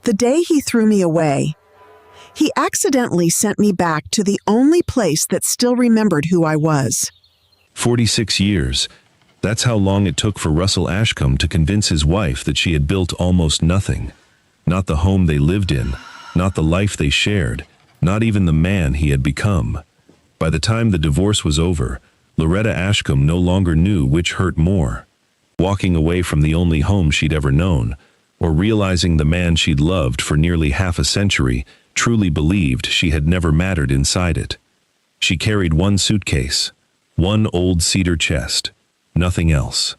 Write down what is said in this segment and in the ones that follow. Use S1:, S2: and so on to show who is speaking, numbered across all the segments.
S1: The day he threw me away, he accidentally sent me back to the only place that still remembered who I was.
S2: 46 years. That's how long it took for Russell Ashcombe to convince his wife that she had built almost nothing. Not the home they lived in, not the life they shared, not even the man he had become. By the time the divorce was over, Loretta Ashcombe no longer knew which hurt more. Walking away from the only home she'd ever known, or realizing the man she'd loved for nearly half a century truly believed she had never mattered inside it. She carried one suitcase, one old cedar chest, nothing else.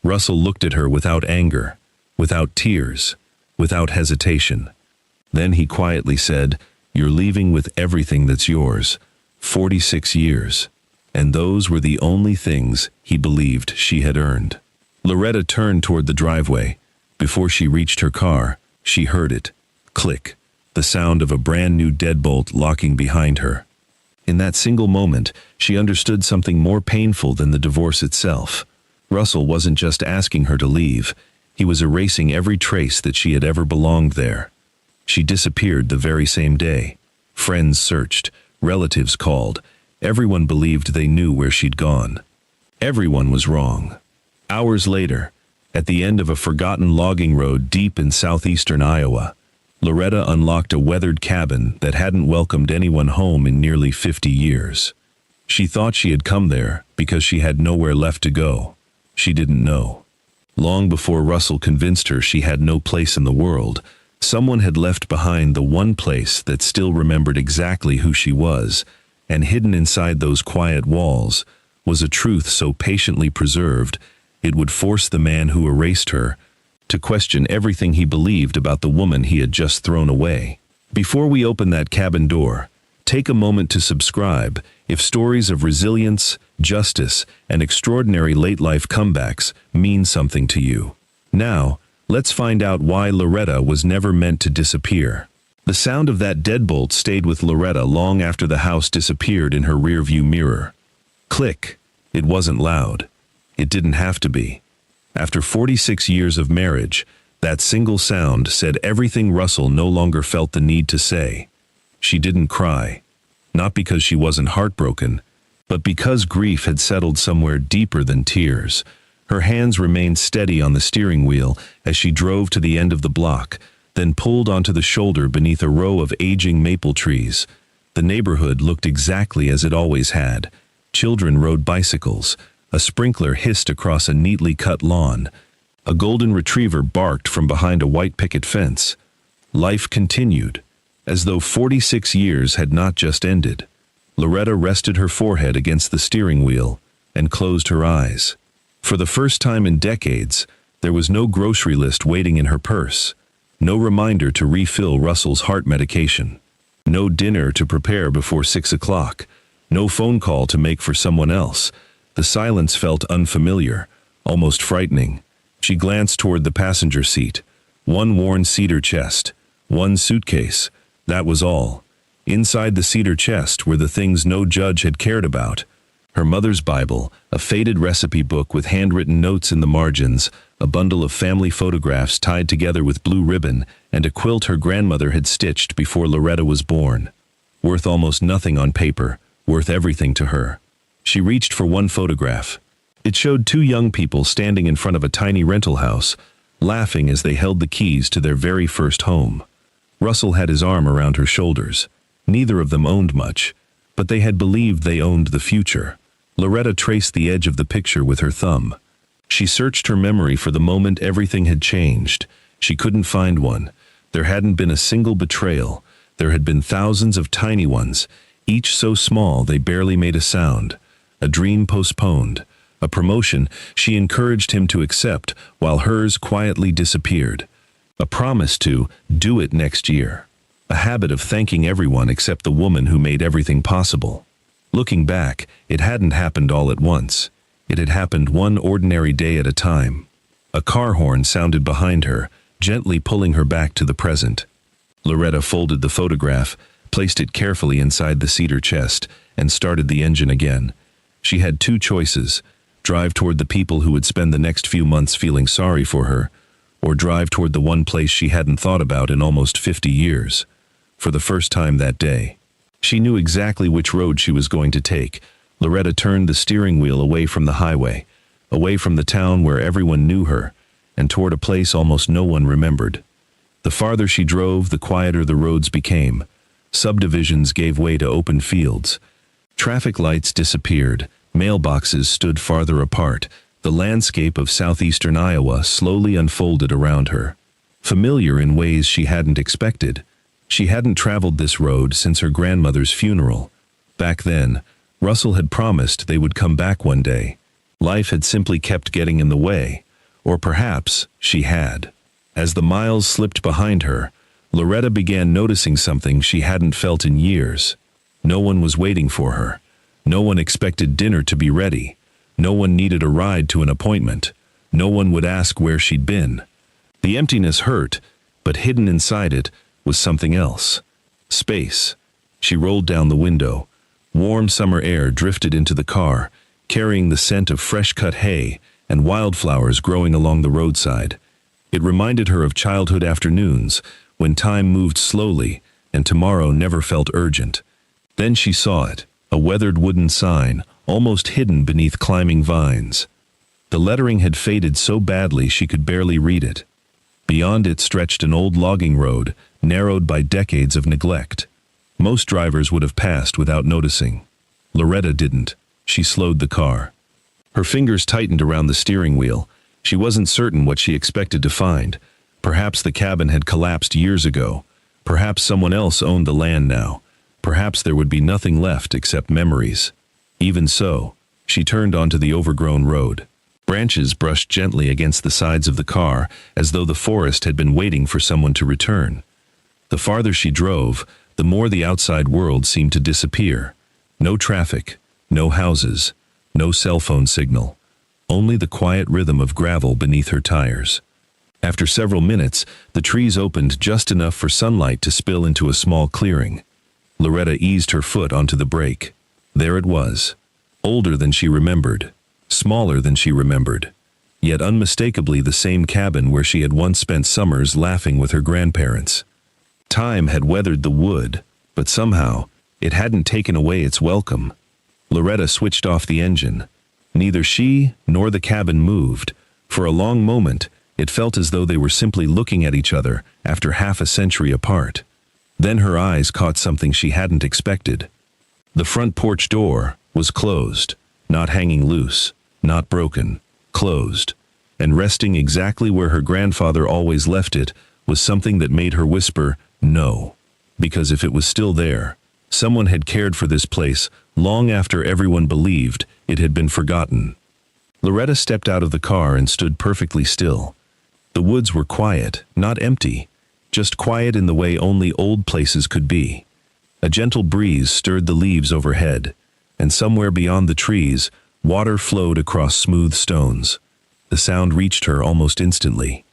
S2: Russell looked at her without anger, without tears, without hesitation. Then he quietly said, "You're leaving with everything that's yours. 46 years." And those were the only things he believed she had earned. Loretta turned toward the driveway. Before she reached her car, she heard it. Click. The sound of a brand new deadbolt locking behind her. In that single moment, she understood something more painful than the divorce itself. Russell wasn't just asking her to leave. He was erasing every trace that she had ever belonged there. She disappeared the very same day. Friends searched. Relatives called. Everyone believed they knew where she'd gone. Everyone was wrong. Hours later, at the end of a forgotten logging road deep in southeastern Iowa, Loretta unlocked a weathered cabin that hadn't welcomed anyone home in nearly 50 years. She thought she had come there because she had nowhere left to go. She didn't know. Long before Russell convinced her she had no place in the world, someone had left behind the one place that still remembered exactly who she was, and hidden inside those quiet walls was a truth so patiently preserved it would force the man who erased her to question everything he believed about the woman he had just thrown away. Before we open that cabin door, take a moment to subscribe if stories of resilience, justice, and extraordinary late-life comebacks mean something to you. Now, let's find out why Loretta was never meant to disappear. The sound of that deadbolt stayed with Loretta long after the house disappeared in her rearview mirror. Click. It wasn't loud. It didn't have to be. After 46 years of marriage, that single sound said everything Russell no longer felt the need to say. She didn't cry. Not because she wasn't heartbroken, but because grief had settled somewhere deeper than tears. Her hands remained steady on the steering wheel as she drove to the end of the block, then pulled onto the shoulder beneath a row of aging maple trees. The neighborhood looked exactly as it always had. Children rode bicycles. A sprinkler hissed across a neatly cut lawn. A golden retriever barked from behind a white picket fence. Life continued, as though 46 years had not just ended. Loretta rested her forehead against the steering wheel and closed her eyes. For the first time in decades, there was no grocery list waiting in her purse, no reminder to refill Russell's heart medication, no dinner to prepare before 6 o'clock, no phone call to make for someone else. The silence felt unfamiliar, almost frightening. She glanced toward the passenger seat. One worn cedar chest, one suitcase. That was all. Inside the cedar chest were the things no judge had cared about. Her mother's Bible, a faded recipe book with handwritten notes in the margins, a bundle of family photographs tied together with blue ribbon, and a quilt her grandmother had stitched before Loretta was born. Worth almost nothing on paper, worth everything to her. She reached for one photograph. It showed two young people standing in front of a tiny rental house, laughing as they held the keys to their very first home. Russell had his arm around her shoulders. Neither of them owned much, but they had believed they owned the future. Loretta traced the edge of the picture with her thumb. She searched her memory for the moment everything had changed. She couldn't find one. There hadn't been a single betrayal. There had been thousands of tiny ones, each so small they barely made a sound. A dream postponed. A promotion she encouraged him to accept while hers quietly disappeared. A promise to do it next year. A habit of thanking everyone except the woman who made everything possible. Looking back, it hadn't happened all at once. It had happened one ordinary day at a time. A car horn sounded behind her, gently pulling her back to the present. Loretta folded the photograph, placed it carefully inside the cedar chest, and started the engine again. She had two choices: drive toward the people who would spend the next few months feeling sorry for her, or drive toward the one place she hadn't thought about in almost 50 years. For the first time that day, she knew exactly which road she was going to take. Loretta turned the steering wheel away from the highway, away from the town where everyone knew her, and toward a place almost no one remembered. The farther she drove, the quieter the roads became. Subdivisions gave way to open fields. Traffic lights disappeared. Mailboxes stood farther apart. The landscape of southeastern Iowa slowly unfolded around her. Familiar in ways she hadn't expected. She hadn't traveled this road since her grandmother's funeral. Back then, Russell had promised they would come back one day. Life had simply kept getting in the way. Or perhaps she had. As the miles slipped behind her, Loretta began noticing something she hadn't felt in years. No one was waiting for her. No one expected dinner to be ready. No one needed a ride to an appointment. No one would ask where she'd been. The emptiness hurt, but hidden inside it was something else. Space. She rolled down the window. Warm summer air drifted into the car, carrying the scent of fresh-cut hay and wildflowers growing along the roadside. It reminded her of childhood afternoons, when time moved slowly and tomorrow never felt urgent. Then she saw it, a weathered wooden sign, almost hidden beneath climbing vines. The lettering had faded so badly she could barely read it. Beyond it stretched an old logging road, narrowed by decades of neglect. Most drivers would have passed without noticing. Loretta didn't. She slowed the car. Her fingers tightened around the steering wheel. She wasn't certain what she expected to find. Perhaps the cabin had collapsed years ago. Perhaps someone else owned the land now. Perhaps there would be nothing left except memories. Even so, she turned onto the overgrown road. Branches brushed gently against the sides of the car, as though the forest had been waiting for someone to return. The farther she drove, the more the outside world seemed to disappear. No traffic, no houses, no cell phone signal. Only the quiet rhythm of gravel beneath her tires. After several minutes, the trees opened just enough for sunlight to spill into a small clearing. Loretta eased her foot onto the brake. There it was. Older than she remembered. Smaller than she remembered. Yet unmistakably the same cabin where she had once spent summers laughing with her grandparents. Time had weathered the wood, but somehow it hadn't taken away its welcome. Loretta switched off the engine. Neither she nor the cabin moved. For a long moment, it felt as though they were simply looking at each other after half a century apart. Then her eyes caught something she hadn't expected. The front porch door was closed, not hanging loose, not broken, closed. And resting exactly where her grandfather always left it was something that made her whisper, "No." Because if it was still there, someone had cared for this place long after everyone believed it had been forgotten. Loretta stepped out of the car and stood perfectly still. The woods were quiet, not empty, just quiet in the way only old places could be. A gentle breeze stirred the leaves overhead, and somewhere beyond the trees, water flowed across smooth stones. The sound reached her almost instantly.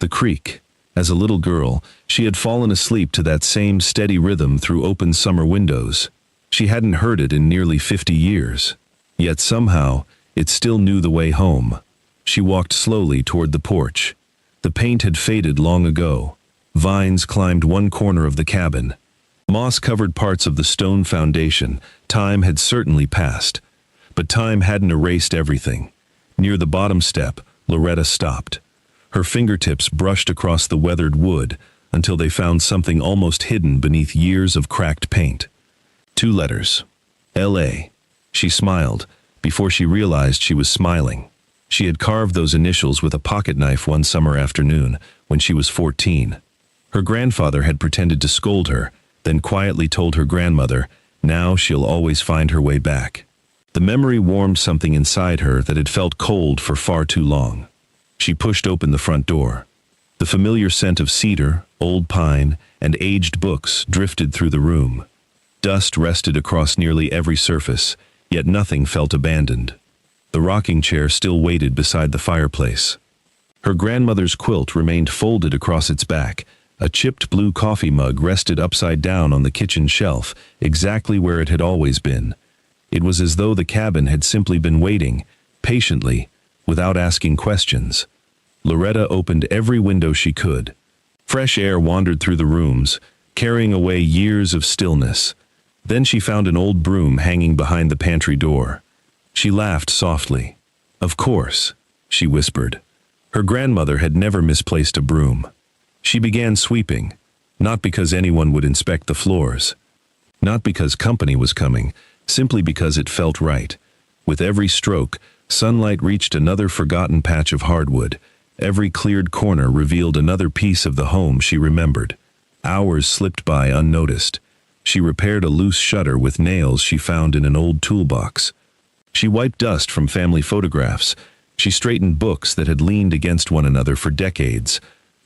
S2: The creek. As a little girl, she had fallen asleep to that same steady rhythm through open summer windows. She hadn't heard it in nearly 50 years. Yet somehow, it still knew the way home. She walked slowly toward the porch. The paint had faded long ago. Vines climbed one corner of the cabin. Moss covered parts of the stone foundation. Time had certainly passed. But time hadn't erased everything. Near the bottom step, Loretta stopped. Her fingertips brushed across the weathered wood until they found something almost hidden beneath years of cracked paint. 2 letters. L.A. She smiled, before she realized she was smiling. She had carved those initials with a pocket knife one summer afternoon when she was 14. Her grandfather had pretended to scold her, then quietly told her grandmother, now she'll always find her way back. The memory warmed something inside her that had felt cold for far too long. She pushed open the front door. The familiar scent of cedar, old pine, and aged books drifted through the room. Dust rested across nearly every surface, yet nothing felt abandoned. The rocking chair still waited beside the fireplace. Her grandmother's quilt remained folded across its back. A chipped blue coffee mug rested upside down on the kitchen shelf, exactly where it had always been. It was as though the cabin had simply been waiting, patiently, without asking questions. Loretta opened every window she could. Fresh air wandered through the rooms, carrying away years of stillness. Then she found an old broom hanging behind the pantry door. She laughed softly. "Of course," she whispered. Her grandmother had never misplaced a broom. She began sweeping, not because anyone would inspect the floors, not because company was coming, simply because it felt right. With every stroke, sunlight reached another forgotten patch of hardwood. Every cleared corner revealed another piece of the home she remembered. Hours slipped by unnoticed. She repaired a loose shutter with nails she found in an old toolbox. She wiped dust from family photographs. She straightened books that had leaned against one another for decades.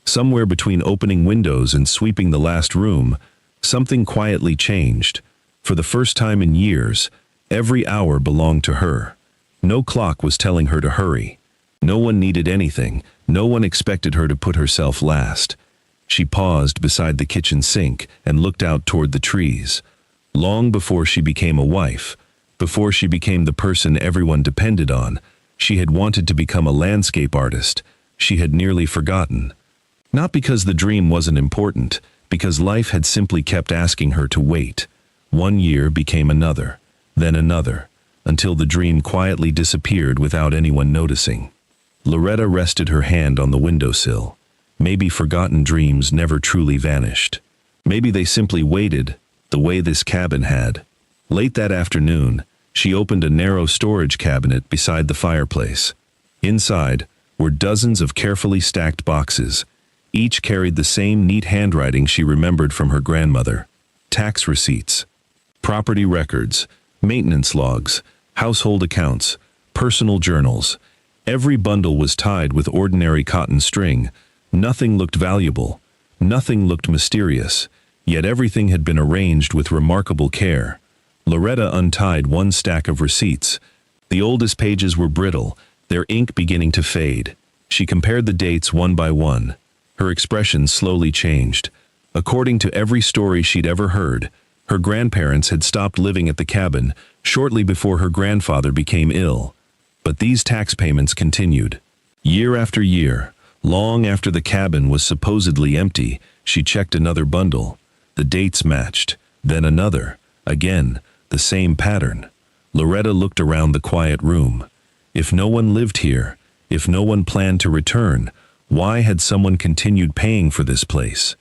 S2: Somewhere between opening windows and sweeping the last room, something quietly changed. For the first time in years, every hour belonged to her. No clock was telling her to hurry. No one needed anything. No one expected her to put herself last. She paused beside the kitchen sink and looked out toward the trees. Long before she became a wife, before she became the person everyone depended on, she had wanted to become a landscape artist. She had nearly forgotten. Not because the dream wasn't important, because life had simply kept asking her to wait. One year became another, then another, until the dream quietly disappeared without anyone noticing. Loretta rested her hand on the windowsill. Maybe forgotten dreams never truly vanished. Maybe they simply waited, the way this cabin had. Late that afternoon, she opened a narrow storage cabinet beside the fireplace. Inside were dozens of carefully stacked boxes. Each carried the same neat handwriting she remembered from her grandmother. Tax receipts, property records, maintenance logs, household accounts, personal journals. Every bundle was tied with ordinary cotton string. Nothing looked valuable. Nothing looked mysterious. Yet everything had been arranged with remarkable care. Loretta untied one stack of receipts. The oldest pages were brittle, their ink beginning to fade. She compared the dates one by one. Her expression slowly changed. According to every story she'd ever heard, her grandparents had stopped living at the cabin shortly before her grandfather became ill. But these tax payments continued. Year after year, long after the cabin was supposedly empty, she checked another bundle. The dates matched, then another, again, the same pattern. Loretta looked around the quiet room. If no one lived here, if no one planned to return, why had someone continued paying for this place?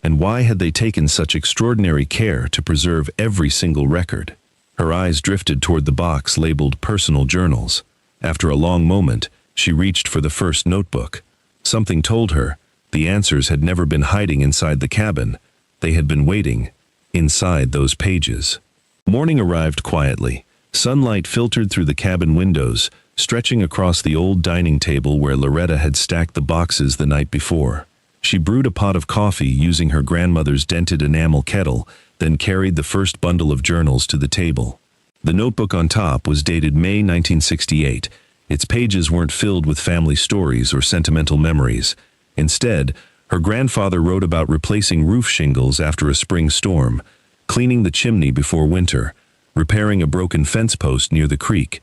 S2: And why had they taken such extraordinary care to preserve every single record? Her eyes drifted toward the box labeled personal journals. After a long moment, she reached for the first notebook. Something told her the answers had never been hiding inside the cabin. They had been waiting inside those pages. Morning arrived quietly. Sunlight filtered through the cabin windows, stretching across the old dining table where Loretta had stacked the boxes the night before. She brewed a pot of coffee using her grandmother's dented enamel kettle, then carried the first bundle of journals to the table. The notebook on top was dated May 1968. Its pages weren't filled with family stories or sentimental memories. Instead, her grandfather wrote about replacing roof shingles after a spring storm, cleaning the chimney before winter, repairing a broken fence post near the creek,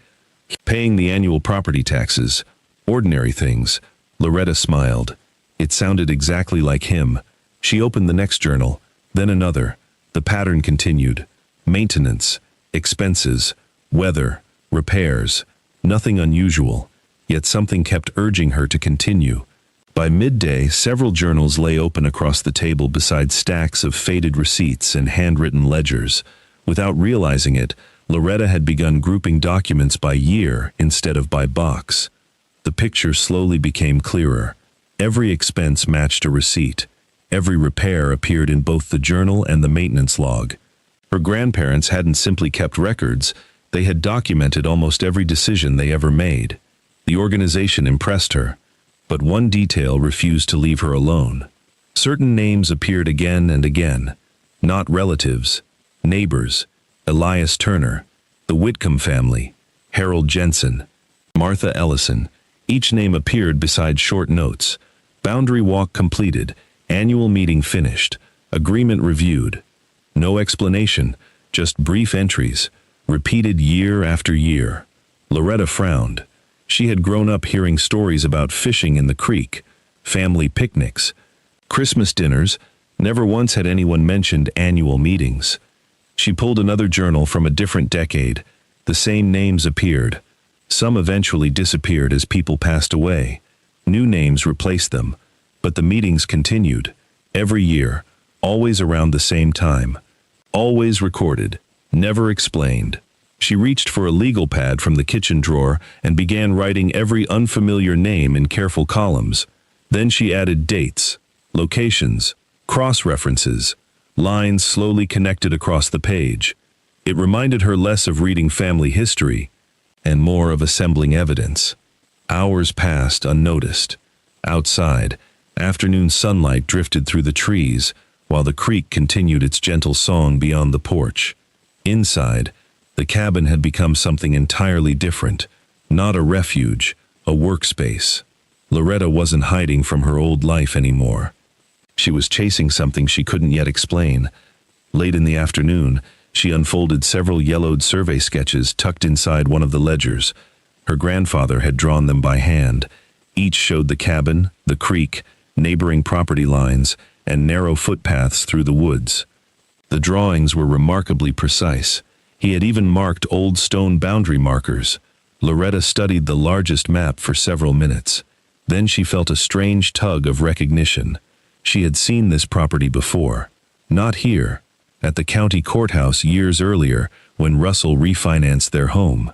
S2: paying the annual property taxes. Ordinary things. Loretta smiled. It sounded exactly like him. She opened the next journal, then another. The pattern continued. Maintenance, expenses, weather, repairs. Nothing unusual, yet something kept urging her to continue. By midday, several journals lay open across the table beside stacks of faded receipts and handwritten ledgers. Without realizing it, Loretta had begun grouping documents by year instead of by box. The picture slowly became clearer. Every expense matched a receipt. Every repair appeared in both the journal and the maintenance log. Her grandparents hadn't simply kept records, they had documented almost every decision they ever made. The organization impressed her, but one detail refused to leave her alone. Certain names appeared again and again. Not relatives, neighbors, Elias Turner, the Whitcomb family, Harold Jensen, Martha Ellison. Each name appeared beside short notes. Boundary walk completed, annual meeting finished, agreement reviewed. No explanation, just brief entries, repeated year after year. Loretta frowned. She had grown up hearing stories about fishing in the creek, family picnics, Christmas dinners. Never once had anyone mentioned annual meetings. She pulled another journal from a different decade. The same names appeared. Some eventually disappeared as people passed away. New names replaced them, but the meetings continued. Every year, always around the same time. Always recorded, never explained. She reached for a legal pad from the kitchen drawer and began writing every unfamiliar name in careful columns. Then she added dates, locations, cross-references, lines slowly connected across the page. It reminded her less of reading family history and more of assembling evidence. Hours passed unnoticed. Outside, afternoon sunlight drifted through the trees, while the creek continued its gentle song beyond the porch. Inside, the cabin had become something entirely different. Not a refuge, a workspace. Loretta wasn't hiding from her old life anymore. She was chasing something she couldn't yet explain. Late in the afternoon, she unfolded several yellowed survey sketches tucked inside one of the ledgers. Her grandfather had drawn them by hand. Each showed the cabin, the creek, neighboring property lines, and narrow footpaths through the woods. The drawings were remarkably precise. He had even marked old stone boundary markers. Loretta studied the largest map for several minutes. Then she felt a strange tug of recognition. She had seen this property before. Not here, at the county courthouse years earlier when Russell refinanced their home.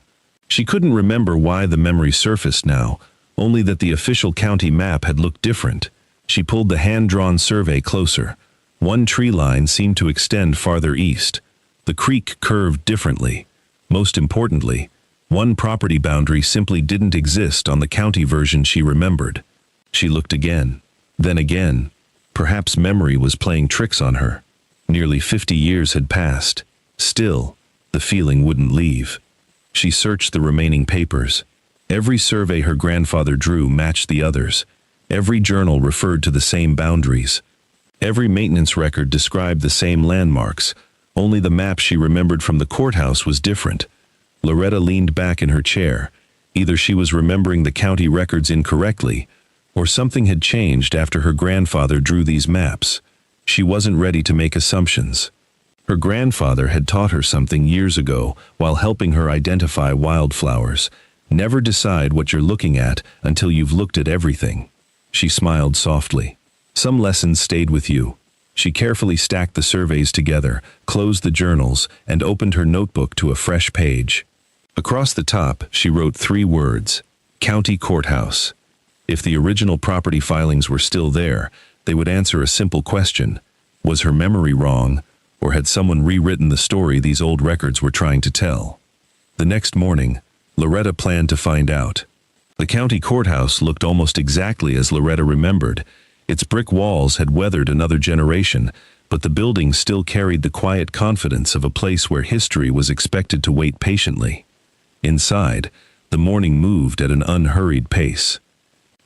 S2: She couldn't remember why the memory surfaced now, only that the official county map had looked different. She pulled the hand-drawn survey closer. One tree line seemed to extend farther east. The creek curved differently. Most importantly, one property boundary simply didn't exist on the county version she remembered. She looked again, then again. Perhaps memory was playing tricks on her. Nearly 50 years had passed. Still, the feeling wouldn't leave. She searched the remaining papers. Every survey her grandfather drew matched the others. Every journal referred to the same boundaries. Every maintenance record described the same landmarks. Only the map she remembered from the courthouse was different. Loretta leaned back in her chair. Either she was remembering the county records incorrectly, or something had changed after her grandfather drew these maps. She wasn't ready to make assumptions. Her grandfather had taught her something years ago while helping her identify wildflowers. Never decide what you're looking at until you've looked at everything. She smiled softly. Some lessons stayed with you. She carefully stacked the surveys together, closed the journals, and opened her notebook to a fresh page. Across the top, she wrote 3 words: County Courthouse. If the original property filings were still there, they would answer a simple question. Was her memory wrong, or had someone rewritten the story these old records were trying to tell? The next morning, Loretta planned to find out. The county courthouse looked almost exactly as Loretta remembered. Its brick walls had weathered another generation, but the building still carried the quiet confidence of a place where history was expected to wait patiently. Inside, the morning moved at an unhurried pace.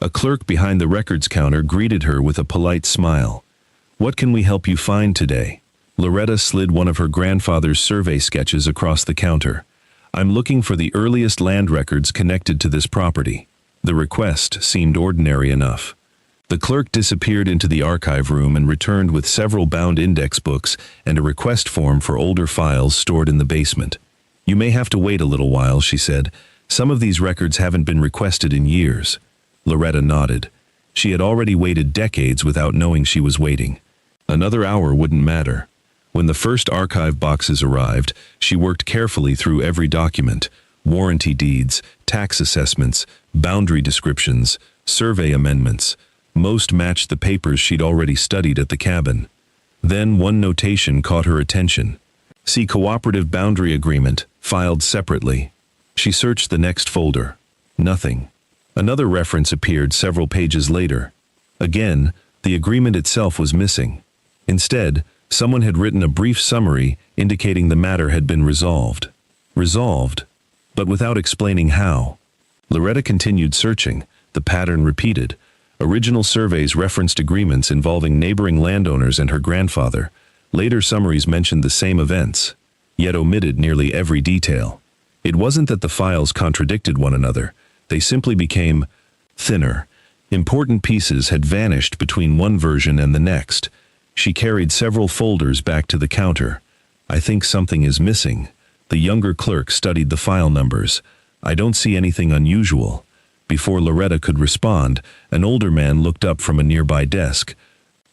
S2: A clerk behind the records counter greeted her with a polite smile. "What can we help you find today?" Loretta slid one of her grandfather's survey sketches across the counter. "I'm looking for the earliest land records connected to this property." The request seemed ordinary enough. The clerk disappeared into the archive room and returned with several bound index books and a request form for older files stored in the basement. "You may have to wait a little while," she said. "Some of these records haven't been requested in years." Loretta nodded. She had already waited decades without knowing she was waiting. Another hour wouldn't matter. When the first archive boxes arrived, she worked carefully through every document: warranty deeds, tax assessments, boundary descriptions, survey amendments. Most matched the papers she'd already studied at the cabin. Then one notation caught her attention. "See Cooperative Boundary Agreement, filed separately." She searched the next folder. Nothing. Another reference appeared several pages later. Again, the agreement itself was missing. Instead, someone had written a brief summary indicating the matter had been resolved. Resolved, but without explaining how. Loretta continued searching. The pattern repeated. Original surveys referenced agreements involving neighboring landowners and her grandfather. Later summaries mentioned the same events, yet omitted nearly every detail. It wasn't that the files contradicted one another. They simply became thinner. Important pieces had vanished between one version and the next. She carried several folders back to the counter. "I think something is missing." The younger clerk studied the file numbers. "I don't see anything unusual." Before Loretta could respond, an older man looked up from a nearby desk.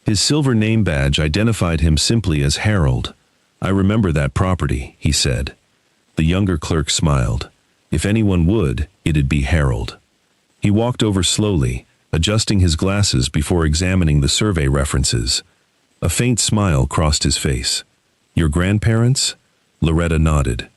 S2: His silver name badge identified him simply as Harold. "I remember that property," he said. The younger clerk smiled. If anyone would, it'd be Harold. He walked over slowly, adjusting his glasses before examining the survey references. A faint smile crossed his face. "Your grandparents?" Loretta nodded.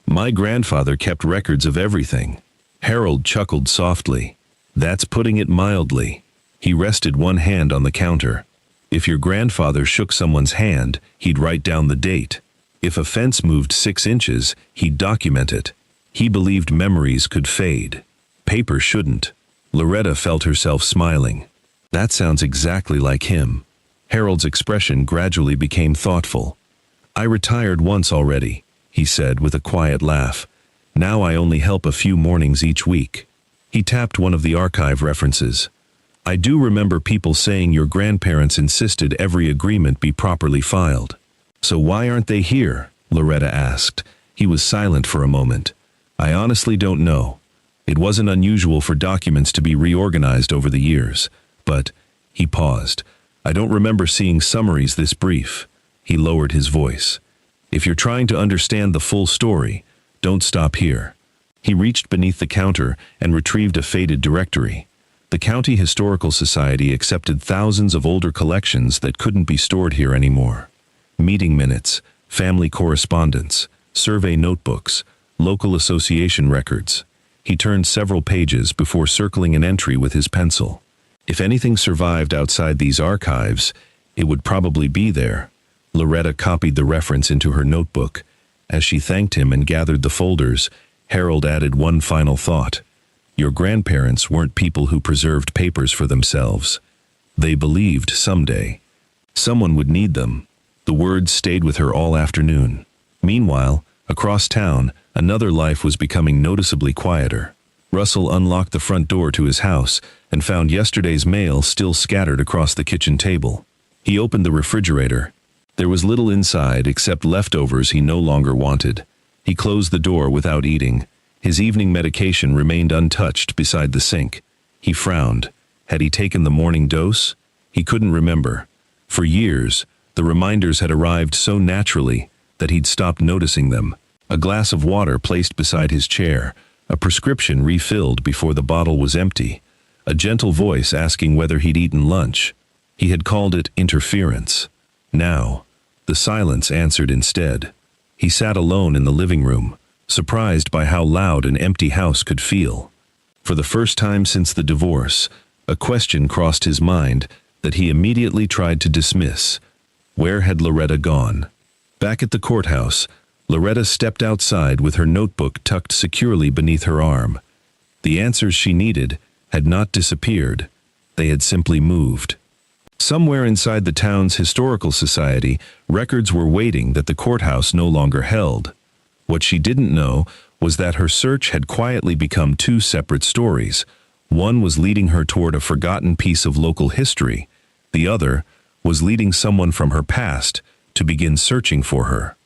S2: "My grandfather kept records of everything." Harold chuckled softly. "That's putting it mildly." He rested one hand on the counter. If your grandfather shook someone's hand, he'd write down the date. If a fence moved 6 inches, he'd document it. He believed memories could fade. Paper shouldn't. Loretta felt herself smiling. That sounds exactly like him. Harold's expression gradually became thoughtful. "I retired once already," he said with a quiet laugh. "Now I only help a few mornings each week." He tapped one of the archive references. "I do remember people saying your grandparents insisted every agreement be properly filed." "So why aren't they here?" Loretta asked. He was silent for a moment. "I honestly don't know. It wasn't unusual for documents to be reorganized over the years, but," he paused, "I don't remember seeing summaries this brief." He lowered his voice. "If you're trying to understand the full story, don't stop here." He reached beneath the counter and retrieved a faded directory. The County Historical Society accepted thousands of older collections that couldn't be stored here anymore. Meeting minutes, family correspondence, survey notebooks, local association records. He turned several pages before circling an entry with his pencil. If anything survived outside these archives, it would probably be there. Loretta copied the reference into her notebook. As she thanked him and gathered the folders, Harold added one final thought. "Your grandparents weren't people who preserved papers for themselves. They believed someday someone would need them." The words stayed with her all afternoon. Meanwhile, across town, another life was becoming noticeably quieter. Russell unlocked the front door to his house and found yesterday's mail still scattered across the kitchen table. He opened the refrigerator. There was little inside except leftovers he no longer wanted. He closed the door without eating. His evening medication remained untouched beside the sink. He frowned. Had he taken the morning dose? He couldn't remember. For years, the reminders had arrived so naturally that he'd stopped noticing them. A glass of water placed beside his chair, a prescription refilled before the bottle was empty, a gentle voice asking whether he'd eaten lunch. He had called it interference. Now, the silence answered instead. He sat alone in the living room, surprised by how loud an empty house could feel. For the first time since the divorce, a question crossed his mind that he immediately tried to dismiss. Where had Loretta gone? Back at the courthouse, Loretta stepped outside with her notebook tucked securely beneath her arm. The answers she needed had not disappeared. They had simply moved. Somewhere inside the town's historical society, records were waiting that the courthouse no longer held. What she didn't know was that her search had quietly become 2 separate stories. One was leading her toward a forgotten piece of local history. The other was leading someone from her past to begin searching for her.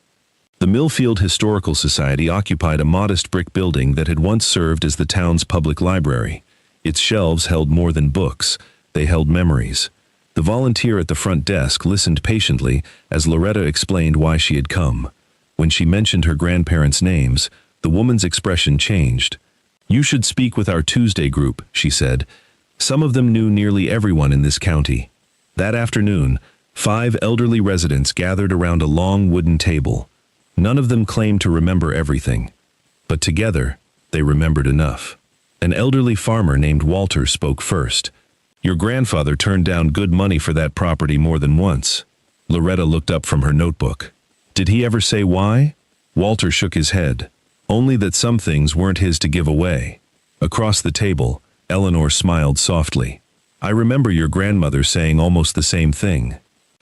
S2: The Millfield Historical Society occupied a modest brick building that had once served as the town's public library. Its shelves held more than books. They held memories. The volunteer at the front desk listened patiently as Loretta explained why she had come. When she mentioned her grandparents' names, the woman's expression changed. "You should speak with our Tuesday group," she said. Some of them knew nearly everyone in this county. That afternoon, 5 elderly residents gathered around a long wooden table. None of them claimed to remember everything, but together, they remembered enough. An elderly farmer named Walter spoke first. "Your grandfather turned down good money for that property more than once." Loretta looked up from her notebook. "Did he ever say why?" Walter shook his head. "Only that some things weren't his to give away." Across the table, Eleanor smiled softly. "I remember your grandmother saying almost the same thing.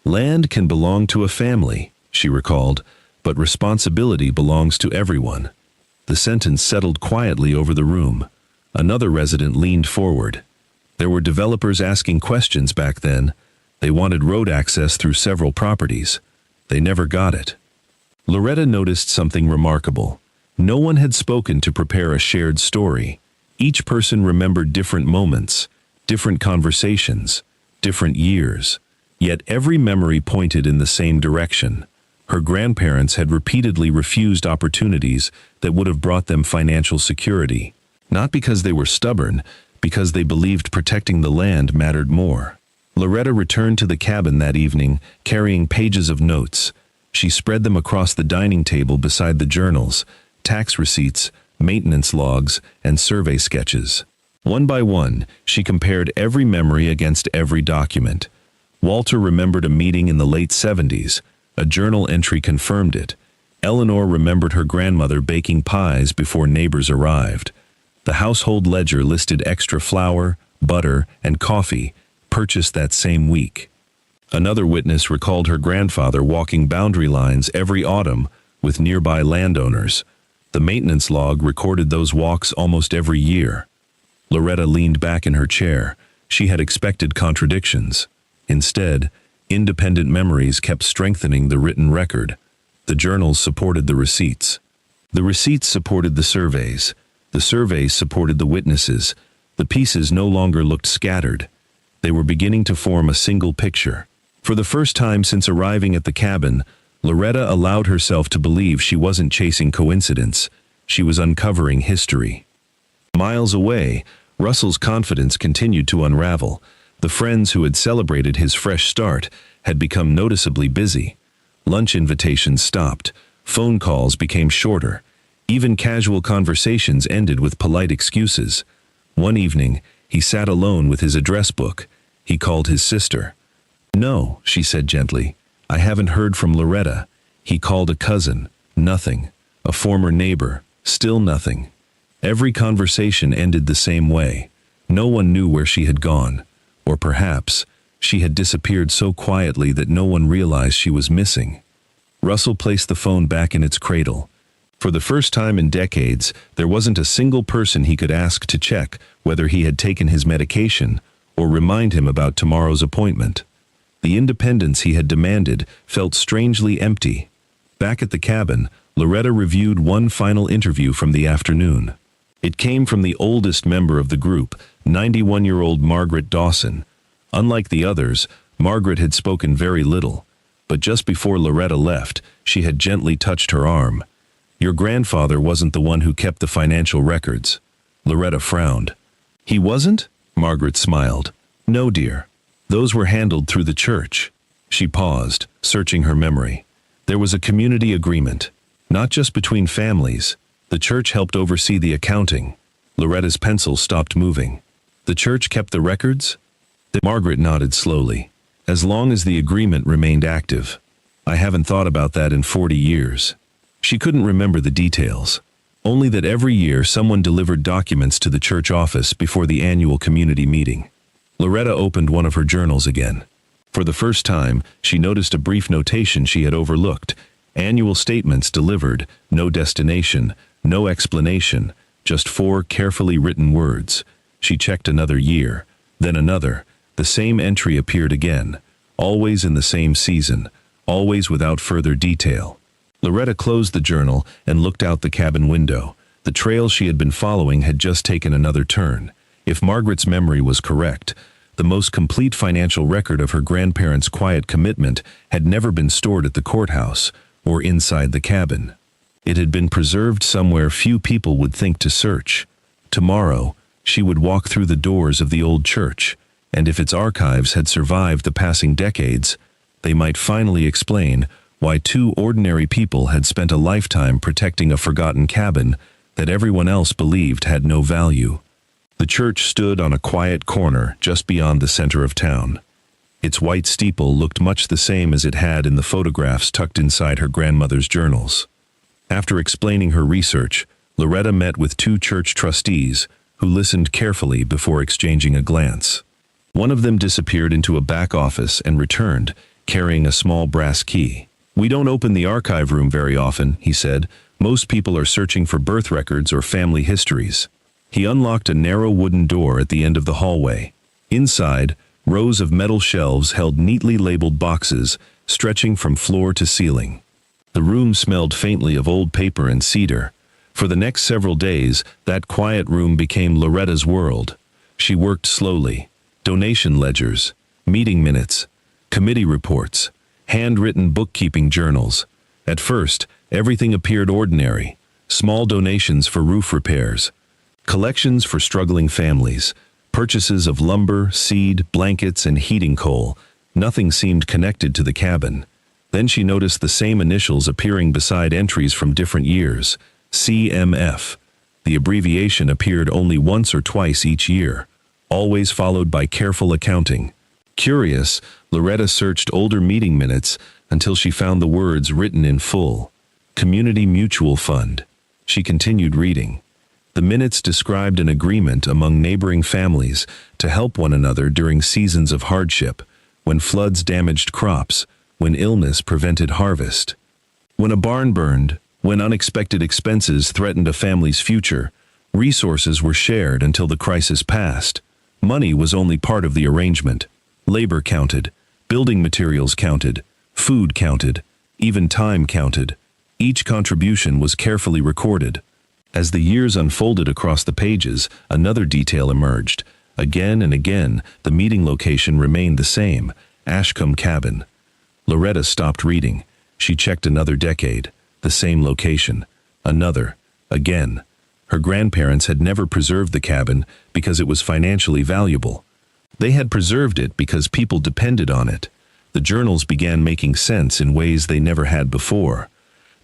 S2: Land can belong to a family," she recalled, "but responsibility belongs to everyone." The sentence settled quietly over the room. Another resident leaned forward. There were developers asking questions back then. They wanted road access through several properties. They never got it. Loretta noticed something remarkable. No one had spoken to prepare a shared story. Each person remembered different moments, different conversations, different years. Yet every memory pointed in the same direction. Her grandparents had repeatedly refused opportunities that would have brought them financial security. Not because they were stubborn, because they believed protecting the land mattered more. Loretta returned to the cabin that evening, carrying pages of notes. She spread them across the dining table beside the journals, tax receipts, maintenance logs, and survey sketches. One by one, she compared every memory against every document. Walter remembered a meeting in the late 70s. A journal entry confirmed it. Eleanor remembered her grandmother baking pies before neighbors arrived. The household ledger listed extra flour, butter, and coffee, purchased that same week. Another witness recalled her grandfather walking boundary lines every autumn with nearby landowners. The maintenance log recorded those walks almost every year. Loretta leaned back in her chair. She had expected contradictions. Instead, independent memories kept strengthening the written record. The journals supported the receipts. The receipts supported the surveys. The surveys supported the witnesses. The pieces no longer looked scattered. They were beginning to form a single picture. For the first time since arriving at the cabin, Loretta allowed herself to believe she wasn't chasing coincidence. She was uncovering history. Miles away, Russell's confidence continued to unravel. The friends who had celebrated his fresh start had become noticeably busy. Lunch invitations stopped. Phone calls became shorter. Even casual conversations ended with polite excuses. One evening, he sat alone with his address book. He called his sister. "No," she said gently. "I haven't heard from Loretta." He called a cousin. Nothing. A former neighbor. Still nothing. Every conversation ended the same way. No one knew where she had gone. Or perhaps, she had disappeared so quietly that no one realized she was missing. Russell placed the phone back in its cradle. For the first time in decades, there wasn't a single person he could ask to check whether he had taken his medication or remind him about tomorrow's appointment. The independence he had demanded felt strangely empty. Back at the cabin, Loretta reviewed one final interview from the afternoon. It came from the oldest member of the group, 91-year-old Margaret Dawson. Unlike the others, Margaret had spoken very little, but just before Loretta left, she had gently touched her arm. "Your grandfather wasn't the one who kept the financial records." Loretta frowned. "He wasn't?" Margaret smiled. "No, dear. Those were handled through the church." She paused, searching her memory. There was a community agreement, not just between families. The church helped oversee the accounting. Loretta's pencil stopped moving. "The church kept the records?" Margaret nodded slowly. "As long as the agreement remained active. I haven't thought about that in 40 years. She couldn't remember the details. Only that every year someone delivered documents to the church office before the annual community meeting. Loretta opened one of her journals again. For the first time, she noticed a brief notation she had overlooked. Annual statements delivered, no destination, no explanation, just 4 carefully written words. She checked another year, then another. The same entry appeared again, always in the same season, always without further detail. Loretta closed the journal and looked out the cabin window. The trail she had been following had just taken another turn. If Margaret's memory was correct, the most complete financial record of her grandparents' quiet commitment had never been stored at the courthouse or inside the cabin. It had been preserved somewhere few people would think to search. Tomorrow, she would walk through the doors of the old church, and if its archives had survived the passing decades, they might finally explain why 2 ordinary people had spent a lifetime protecting a forgotten cabin that everyone else believed had no value. The church stood on a quiet corner just beyond the center of town. Its white steeple looked much the same as it had in the photographs tucked inside her grandmother's journals. After explaining her research, Loretta met with 2 church trustees who listened carefully before exchanging a glance. One of them disappeared into a back office and returned, carrying a small brass key. "We don't open the archive room very often," he said. "Most people are searching for birth records or family histories." He unlocked a narrow wooden door at the end of the hallway. Inside, rows of metal shelves held neatly labeled boxes, stretching from floor to ceiling. The room smelled faintly of old paper and cedar. For the next several days, that quiet room became Loretta's world. She worked slowly. Donation ledgers, meeting minutes, committee reports, handwritten bookkeeping journals. At first, everything appeared ordinary. Small donations for roof repairs, collections for struggling families, purchases of lumber, seed, blankets, and heating coal. Nothing seemed connected to the cabin. Then she noticed the same initials appearing beside entries from different years. CMF. The abbreviation appeared only once or twice each year, always followed by careful accounting. Curious, Loretta searched older meeting minutes until she found the words written in full. Community Mutual Fund. She continued reading. The minutes described an agreement among neighboring families to help one another during seasons of hardship, when floods damaged crops, when illness prevented harvest, when a barn burned, when unexpected expenses threatened a family's future. Resources were shared until the crisis passed. Money was only part of the arrangement. Labor counted, building materials counted, food counted, even time counted. Each contribution was carefully recorded. As the years unfolded across the pages, another detail emerged. Again and again, the meeting location remained the same, Ashcombe Cabin. Loretta stopped reading. She checked another decade. The same location. Another. Again. Her grandparents had never preserved the cabin because it was financially valuable. They had preserved it because people depended on it. The journals began making sense in ways they never had before.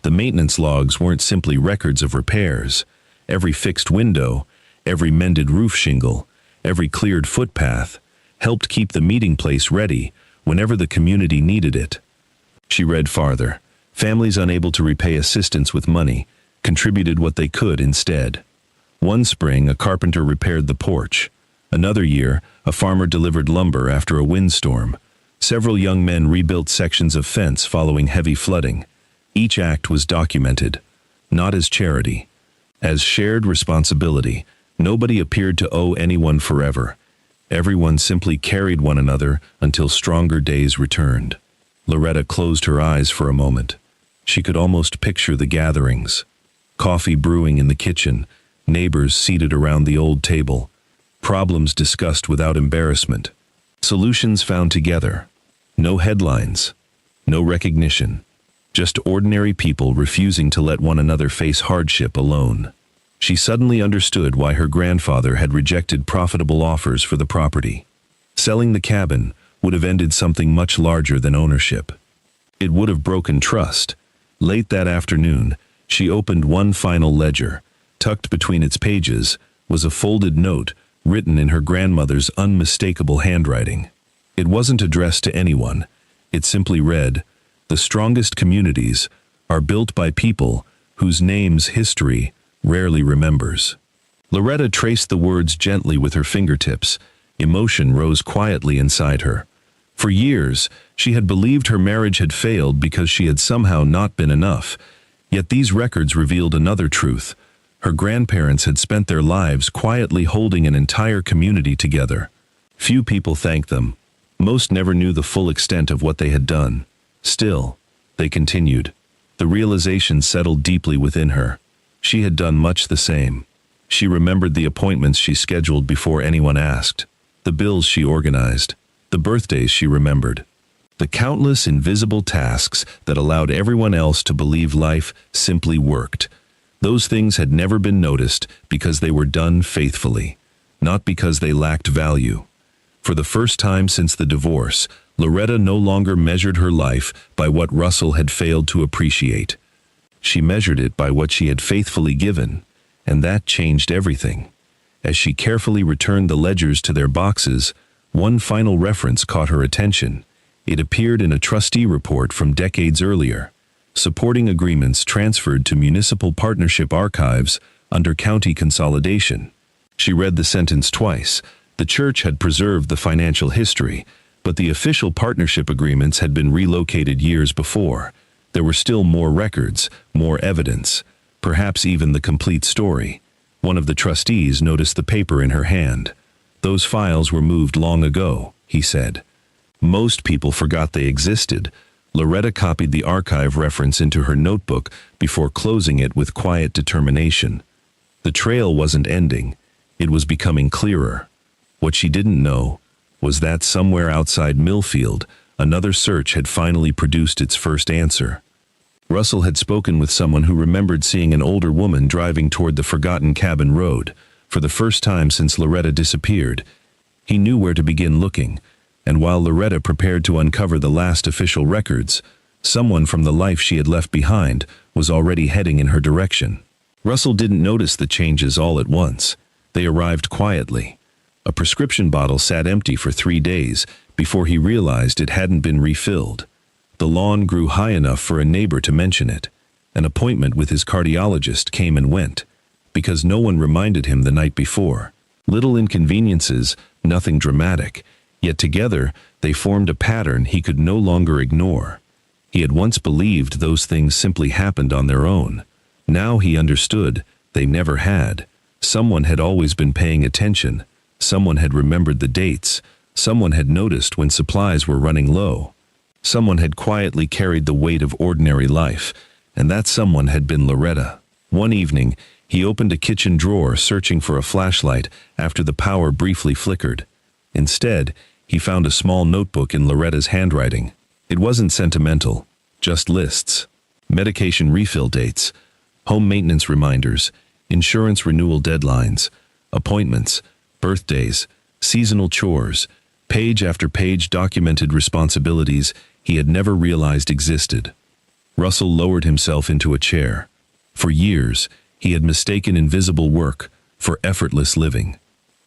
S2: The maintenance logs weren't simply records of repairs. Every fixed window, every mended roof shingle, every cleared footpath helped keep the meeting place ready whenever the community needed it. She read farther. Families unable to repay assistance with money contributed what they could instead. One spring, a carpenter repaired the porch. Another year, a farmer delivered lumber after a windstorm. Several young men rebuilt sections of fence following heavy flooding. Each act was documented, not as charity, as shared responsibility. Nobody appeared to owe anyone forever. Everyone simply carried one another until stronger days returned. Loretta closed her eyes for a moment. She could almost picture the gatherings. Coffee brewing in the kitchen, neighbors seated around the old table, problems discussed without embarrassment, solutions found together. No headlines, no recognition. Just ordinary people refusing to let one another face hardship alone. She suddenly understood why her grandfather had rejected profitable offers for the property. Selling the cabin would have ended something much larger than ownership. It would have broken trust. Late that afternoon, she opened one final ledger. Tucked between its pages was a folded note written in her grandmother's unmistakable handwriting. It wasn't addressed to anyone. It simply read, "The strongest communities are built by people whose names history rarely remembers." Loretta traced the words gently with her fingertips. Emotion rose quietly inside her. For years, she had believed her marriage had failed because she had somehow not been enough. Yet these records revealed another truth. Her grandparents had spent their lives quietly holding an entire community together. Few people thanked them. Most never knew the full extent of what they had done. Still, they continued. The realization settled deeply within her. She had done much the same. She remembered the appointments she scheduled before anyone asked, the bills she organized, the birthdays she remembered, the countless invisible tasks that allowed everyone else to believe life simply worked. Those things had never been noticed because they were done faithfully, not because they lacked value. For the first time since the divorce, Loretta no longer measured her life by what Russell had failed to appreciate. She measured it by what she had faithfully given, and that changed everything. As she carefully returned the ledgers to their boxes, one final reference caught her attention. It appeared in a trustee report from decades earlier. Supporting agreements transferred to municipal partnership archives under county consolidation. She read the sentence twice. The church had preserved the financial history, but the official partnership agreements had been relocated years before. There were still more records, more evidence, perhaps even the complete story. One of the trustees noticed the paper in her hand. "Those files were moved long ago," he said. Most people forgot they existed. Loretta copied the archive reference into her notebook before closing it with quiet determination. The trail wasn't ending. It was becoming clearer. What she didn't know was that somewhere outside Millfield, another search had finally produced its first answer. Russell had spoken with someone who remembered seeing an older woman driving toward the forgotten cabin road. For the first time since Loretta disappeared, he knew where to begin looking, and while Loretta prepared to uncover the last official records, someone from the life she had left behind was already heading in her direction. Russell didn't notice the changes all at once. They arrived quietly. A prescription bottle sat empty for 3 days before he realized it hadn't been refilled. The lawn grew high enough for a neighbor to mention it. An appointment with his cardiologist came and went, because no one reminded him the night before. Little inconveniences, nothing dramatic, yet together they formed a pattern he could no longer ignore. He had once believed those things simply happened on their own. Now he understood they never had. Someone had always been paying attention. Someone had remembered the dates. Someone had noticed when supplies were running low. Someone had quietly carried the weight of ordinary life, and that someone had been Loretta. One evening, he opened a kitchen drawer searching for a flashlight after the power briefly flickered. Instead, he found a small notebook in Loretta's handwriting. It wasn't sentimental, just lists. Medication refill dates, home maintenance reminders, insurance renewal deadlines, appointments, birthdays, seasonal chores. Page after page documented responsibilities he had never realized existed. Russell lowered himself into a chair. For years, he had mistaken invisible work for effortless living.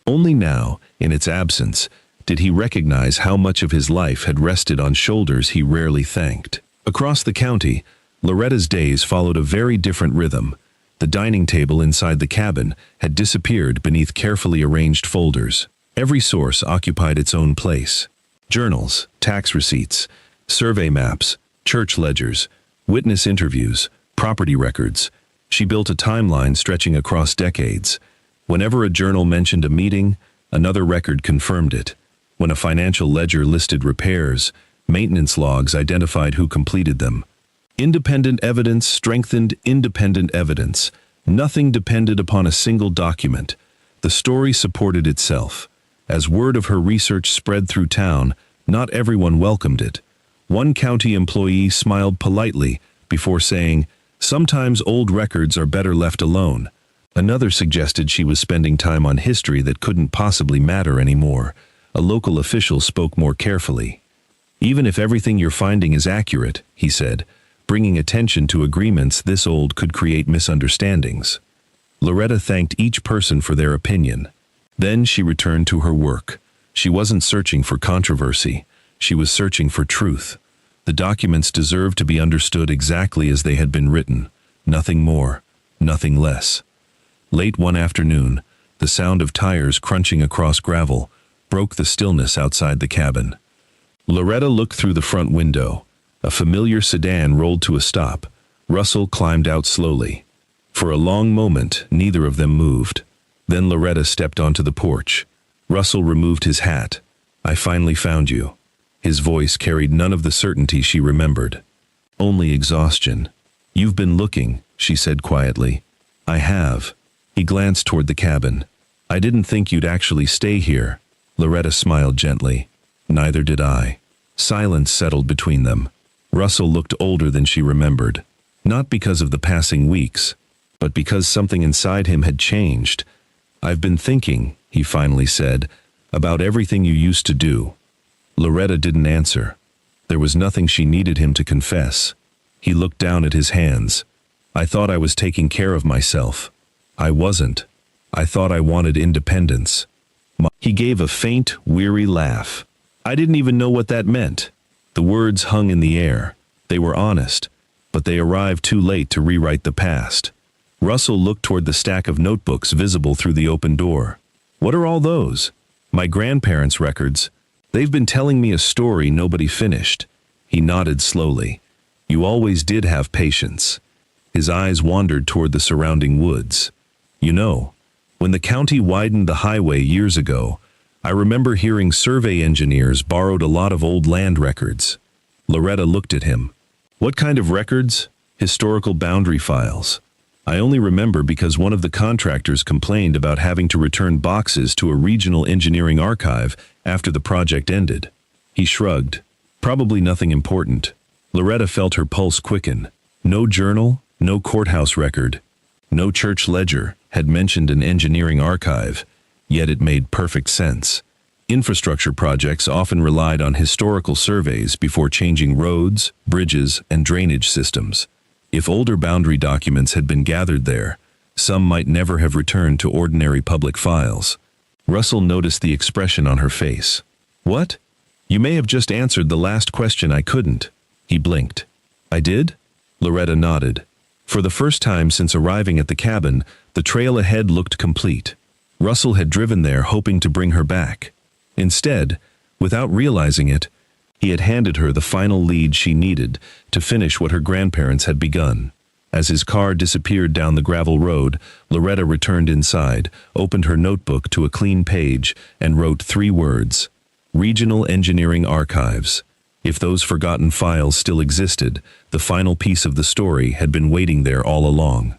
S2: Only now, in its absence, did he recognize how much of his life had rested on shoulders he rarely thanked. Across the county, Loretta's days followed a very different rhythm. The dining table inside the cabin had disappeared beneath carefully arranged folders. Every source occupied its own place. Journals, tax receipts, survey maps, church ledgers, witness interviews, property records. She built a timeline stretching across decades. Whenever a journal mentioned a meeting, another record confirmed it. When a financial ledger listed repairs, maintenance logs identified who completed them. Independent evidence strengthened independent evidence. Nothing depended upon a single document. The story supported itself. As word of her research spread through town, not everyone welcomed it. One county employee smiled politely before saying, "Sometimes old records are better left alone." Another suggested she was spending time on history that couldn't possibly matter anymore. A local official spoke more carefully. "Even if everything you're finding is accurate," he said, bringing attention to agreements this old could create misunderstandings. Loretta thanked each person for their opinion. Then she returned to her work. She wasn't searching for controversy. She was searching for truth. The documents deserved to be understood exactly as they had been written. Nothing more, nothing less. Late one afternoon, the sound of tires crunching across gravel broke the stillness outside the cabin. Loretta looked through the front window. A familiar sedan rolled to a stop. Russell climbed out slowly. For a long moment, neither of them moved. Then Loretta stepped onto the porch. Russell removed his hat. "I finally found you." His voice carried none of the certainty she remembered. Only exhaustion. "You've been looking," she said quietly. "I have." He glanced toward the cabin. "I didn't think you'd actually stay here." Loretta smiled gently. "Neither did I." Silence settled between them. Russell looked older than she remembered. Not because of the passing weeks, but because something inside him had changed. "I've been thinking," he finally said, "about everything you used to do." Loretta didn't answer. There was nothing she needed him to confess. He looked down at his hands. "I thought I was taking care of myself. I wasn't. I thought I wanted independence." He gave a faint, weary laugh. "I didn't even know what that meant." The words hung in the air. They were honest, but they arrived too late to rewrite the past. Russell looked toward the stack of notebooks visible through the open door. "What are all those?" "My grandparents' records. They've been telling me a story nobody finished." He nodded slowly. "You always did have patience." His eyes wandered toward the surrounding woods. "You know, When the county widened the highway years ago, I remember hearing survey engineers borrowed a lot of old land records. Loretta looked at him. What kind of records? Historical boundary files. I only remember because one of the contractors complained about having to return boxes to a regional engineering archive after the project ended. He shrugged. Probably nothing important. Loretta felt her pulse quicken. No journal, no courthouse record, no church ledger had mentioned an engineering archive, yet it made perfect sense. Infrastructure projects often relied on historical surveys before changing roads, bridges, and drainage systems. If older boundary documents had been gathered there, some might never have returned to ordinary public files. Russell noticed the expression on her face. What? You may have just answered the last question I couldn't. He blinked. I did? Loretta nodded. For the first time since arriving at the cabin, the trail ahead looked complete. Russell had driven there hoping to bring her back. Instead, without realizing it, he had handed her the final lead she needed to finish what her grandparents had begun. As his car disappeared down the gravel road, Loretta returned inside, opened her notebook to a clean page, and wrote 3 words: Regional Engineering Archives. If those forgotten files still existed, the final piece of the story had been waiting there all along.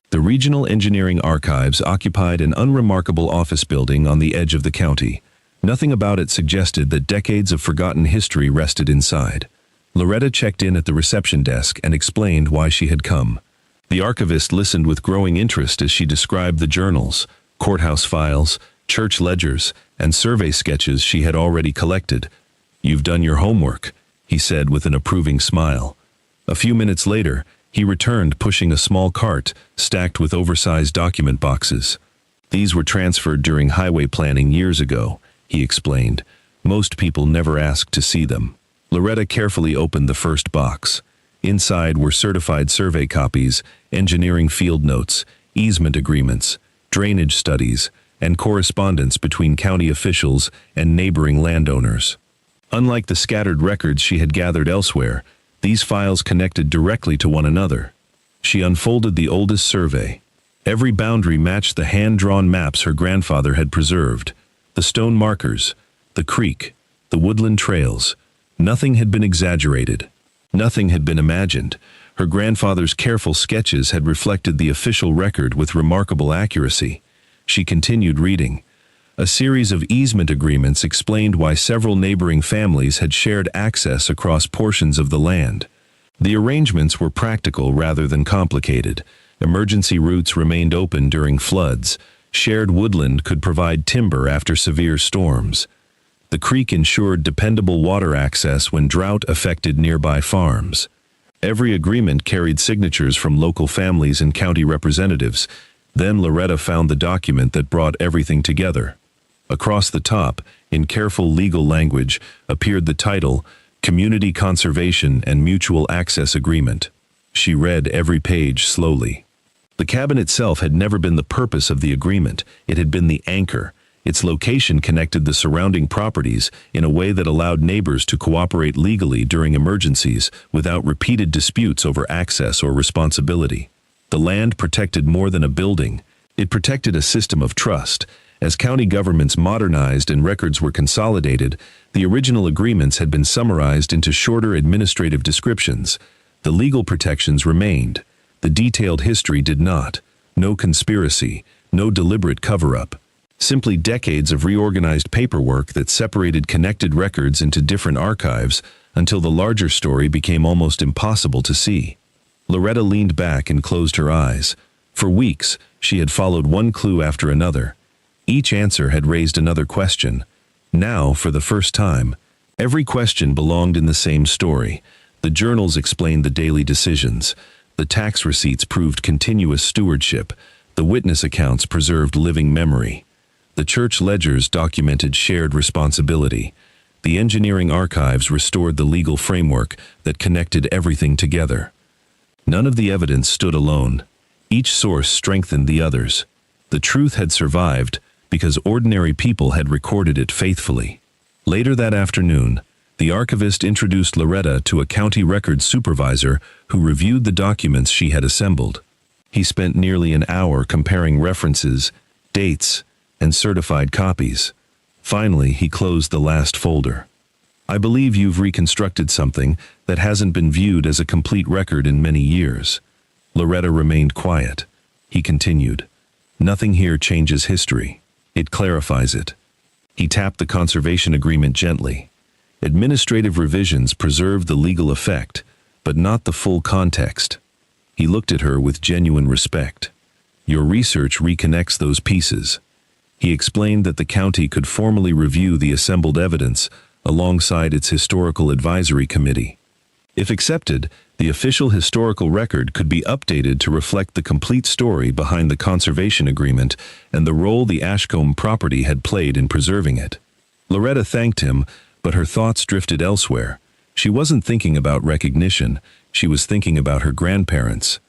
S2: The Regional Engineering Archives occupied an unremarkable office building on the edge of the county. Nothing about it suggested that decades of forgotten history rested inside. Loretta checked in at the reception desk and explained why she had come. The archivist listened with growing interest as she described the journals, courthouse files, church ledgers, and survey sketches she had already collected. You've done your homework, he said with an approving smile. A few minutes later, he returned pushing a small cart stacked with oversized document boxes. These were transferred during highway planning years ago, he explained. Most people never asked to see them. Loretta carefully opened the first box. Inside were certified survey copies, engineering field notes, easement agreements, drainage studies, and correspondence between county officials and neighboring landowners. Unlike the scattered records she had gathered elsewhere, these files connected directly to one another. She unfolded the oldest survey. Every boundary matched the hand-drawn maps her grandfather had preserved. The stone markers, the creek, the woodland trails. Nothing had been exaggerated. Nothing had been imagined. Her grandfather's careful sketches had reflected the official record with remarkable accuracy. She continued reading. A series of easement agreements explained why several neighboring families had shared access across portions of the land. The arrangements were practical rather than complicated. Emergency routes remained open during floods. Shared woodland could provide timber after severe storms. The creek ensured dependable water access when drought affected nearby farms. Every agreement carried signatures from local families and county representatives. Then Loretta found the document that brought everything together. Across the top, in careful legal language, appeared the title, Community Conservation and Mutual Access Agreement. She read every page slowly. The cabin itself had never been the purpose of the agreement. It had been the anchor. Its location connected the surrounding properties in a way that allowed neighbors to cooperate legally during emergencies without repeated disputes over access or responsibility. The land protected more than a building. It protected a system of trust. As county governments modernized and records were consolidated, the original agreements had been summarized into shorter administrative descriptions. The legal protections remained. The detailed history did not. No conspiracy, no deliberate cover-up. Simply decades of reorganized paperwork that separated connected records into different archives until the larger story became almost impossible to see. Loretta leaned back and closed her eyes. For weeks, she had followed one clue after another. Each answer had raised another question. Now, for the first time, every question belonged in the same story. The journals explained the daily decisions. The tax receipts proved continuous stewardship. The witness accounts preserved living memory. The church ledgers documented shared responsibility. The engineering archives restored the legal framework that connected everything together. None of the evidence stood alone. Each source strengthened the others. The truth had survived because ordinary people had recorded it faithfully. Later that afternoon, the archivist introduced Loretta to a county records supervisor who reviewed the documents she had assembled. He spent nearly an hour comparing references, dates, and certified copies. Finally, he closed the last folder. I believe you've reconstructed something that hasn't been viewed as a complete record in many years. Loretta remained quiet. He continued. Nothing here changes history. It clarifies it. He tapped the conservation agreement gently. Administrative revisions preserve the legal effect, but not the full context. He looked at her with genuine respect. Your research reconnects those pieces. He explained that the county could formally review the assembled evidence alongside its historical advisory committee. If accepted, the official historical record could be updated to reflect the complete story behind the conservation agreement and the role the Ashcombe property had played in preserving it. Loretta thanked him, but her thoughts drifted elsewhere. She wasn't thinking about recognition, she was thinking about her grandparents.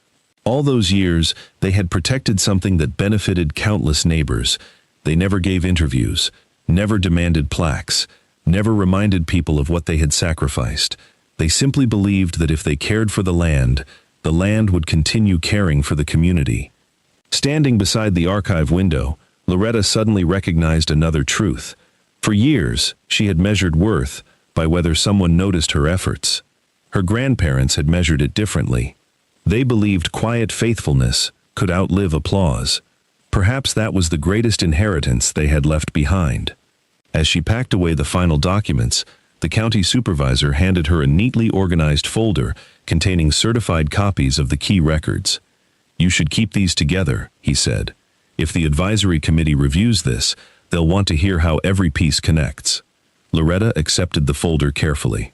S2: All those years, they had protected something that benefited countless neighbors. They never gave interviews, never demanded plaques, never reminded people of what they had sacrificed. They simply believed that if they cared for the land would continue caring for the community. Standing beside the archive window, Loretta suddenly recognized another truth. For years, she had measured worth by whether someone noticed her efforts. Her grandparents had measured it differently. They believed quiet faithfulness could outlive applause. Perhaps that was the greatest inheritance they had left behind. As she packed away the final documents, the county supervisor handed her a neatly organized folder containing certified copies of the key records. You should keep these together, he said. If the advisory committee reviews this, they'll want to hear how every piece connects. Loretta accepted the folder carefully.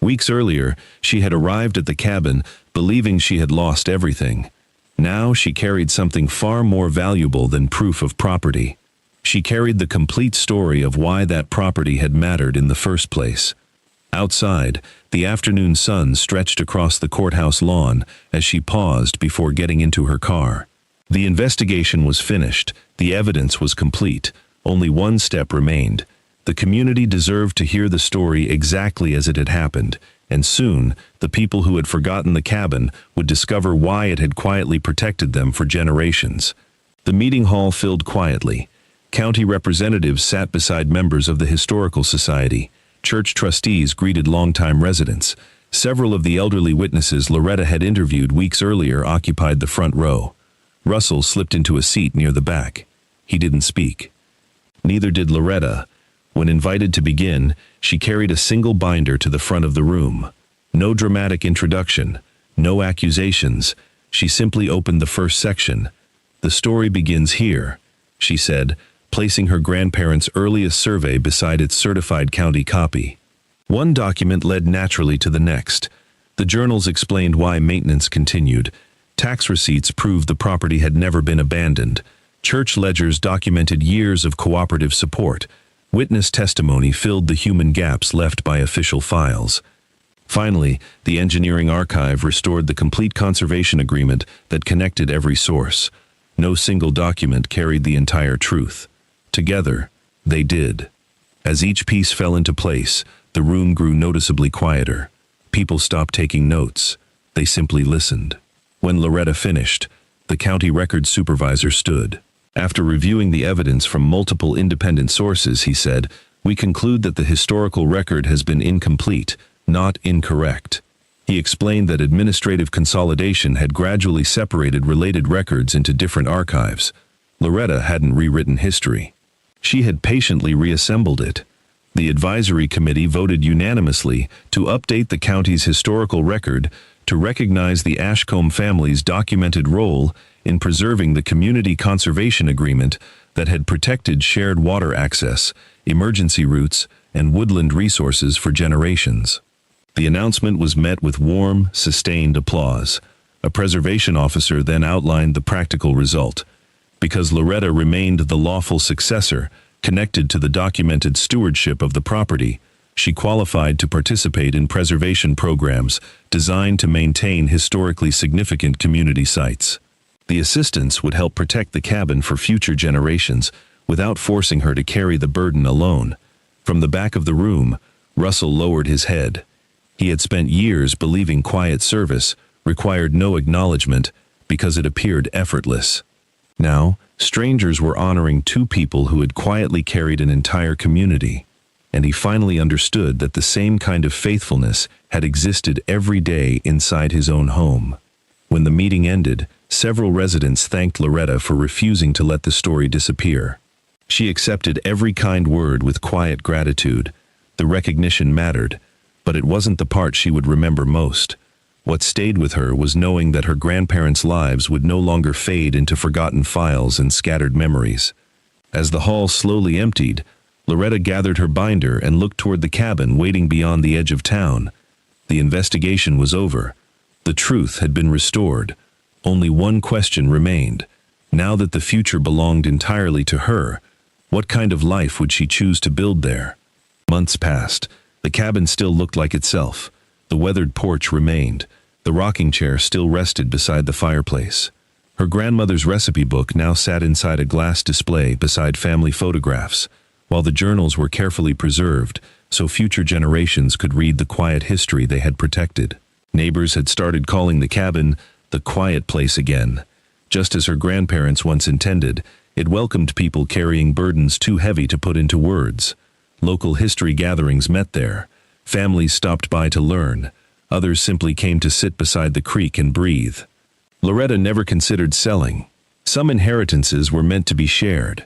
S2: Weeks earlier, she had arrived at the cabin believing she had lost everything. Now she carried something far more valuable than proof of property. She carried the complete story of why that property had mattered in the first place. Outside, the afternoon sun stretched across the courthouse lawn as she paused before getting into her car. The investigation was finished, the evidence was complete, only one step remained. The community deserved to hear the story exactly as it had happened, and soon, the people who had forgotten the cabin would discover why it had quietly protected them for generations. The meeting hall filled quietly. County representatives sat beside members of the Historical Society. Church trustees greeted longtime residents. Several of the elderly witnesses Loretta had interviewed weeks earlier occupied the front row. Russell slipped into a seat near the back. He didn't speak. Neither did Loretta. When invited to begin, she carried a single binder to the front of the room. No dramatic introduction, no accusations. She simply opened the first section. The story begins here, she said, placing her grandparents' earliest survey beside its certified county copy. One document led naturally to the next. The journals explained why maintenance continued. Tax receipts proved the property had never been abandoned. Church ledgers documented years of cooperative support. Witness testimony filled the human gaps left by official files. Finally, the engineering archive restored the complete conservation agreement that connected every source. No single document carried the entire truth. Together, they did. As each piece fell into place, the room grew noticeably quieter. People stopped taking notes. They simply listened. When Loretta finished, the county records supervisor stood. After reviewing the evidence from multiple independent sources, he said, "We conclude that the historical record has been incomplete, not incorrect." He explained that administrative consolidation had gradually separated related records into different archives. Loretta hadn't rewritten history. She had patiently reassembled it. The advisory committee voted unanimously to update the county's historical record to recognize the Ashcombe family's documented role in preserving the community conservation agreement that had protected shared water access, emergency routes, and woodland resources for generations. The announcement was met with warm, sustained applause. A preservation officer then outlined the practical result. Because Loretta remained the lawful successor, connected to the documented stewardship of the property, she qualified to participate in preservation programs designed to maintain historically significant community sites. The assistance would help protect the cabin for future generations without forcing her to carry the burden alone. From the back of the room, Russell lowered his head. He had spent years believing quiet service required no acknowledgement because it appeared effortless. Now, Strangers were honoring two people who had quietly carried an entire community, and he finally understood that the same kind of faithfulness had existed every day inside his own home. When the meeting ended, several residents thanked Loretta for refusing to let the story disappear. She accepted every kind word with quiet gratitude. The recognition mattered, but it wasn't the part she would remember most. What stayed with her was knowing that her grandparents' lives would no longer fade into forgotten files and scattered memories. As the hall slowly emptied, Loretta gathered her binder and looked toward the cabin waiting beyond the edge of town. The investigation was over. The truth had been restored. Only one question remained. Now that the future belonged entirely to her, what kind of life would she choose to build there? Months passed. The cabin still looked like itself. The weathered porch remained. The rocking chair still rested beside the fireplace. Her grandmother's recipe book now sat inside a glass display beside family photographs, while the journals were carefully preserved so future generations could read the quiet history they had protected. Neighbors had started calling the cabin the quiet place again. Just as her grandparents once intended, it welcomed people carrying burdens too heavy to put into words. Local history gatherings met there. Families stopped by to learn. Others simply came to sit beside the creek and breathe. Loretta never considered selling. Some inheritances were meant to be shared.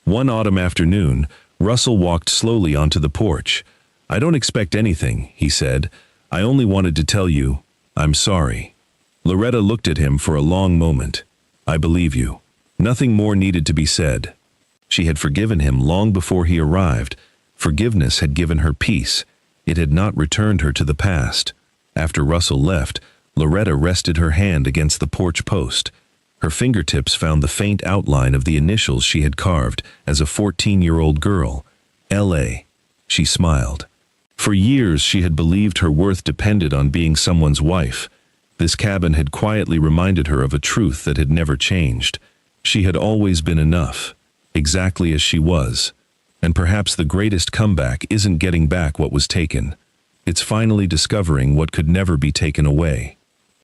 S2: One autumn afternoon, Russell walked slowly onto the porch. "I don't expect anything," he said. "I only wanted to tell you, I'm sorry." Loretta looked at him for a long moment. "I believe you." Nothing more needed to be said. She had forgiven him long before he arrived. Forgiveness had given her peace. It had not returned her to the past. After Russell left, Loretta rested her hand against the porch post. Her fingertips found the faint outline of the initials she had carved as a 14-year-old girl. L.A. She smiled. For years she had believed her worth depended on being someone's wife. This cabin had quietly reminded her of a truth that had never changed. She had always been enough, exactly as she was. And perhaps the greatest comeback isn't getting back what was taken. It's finally discovering what could never be taken away.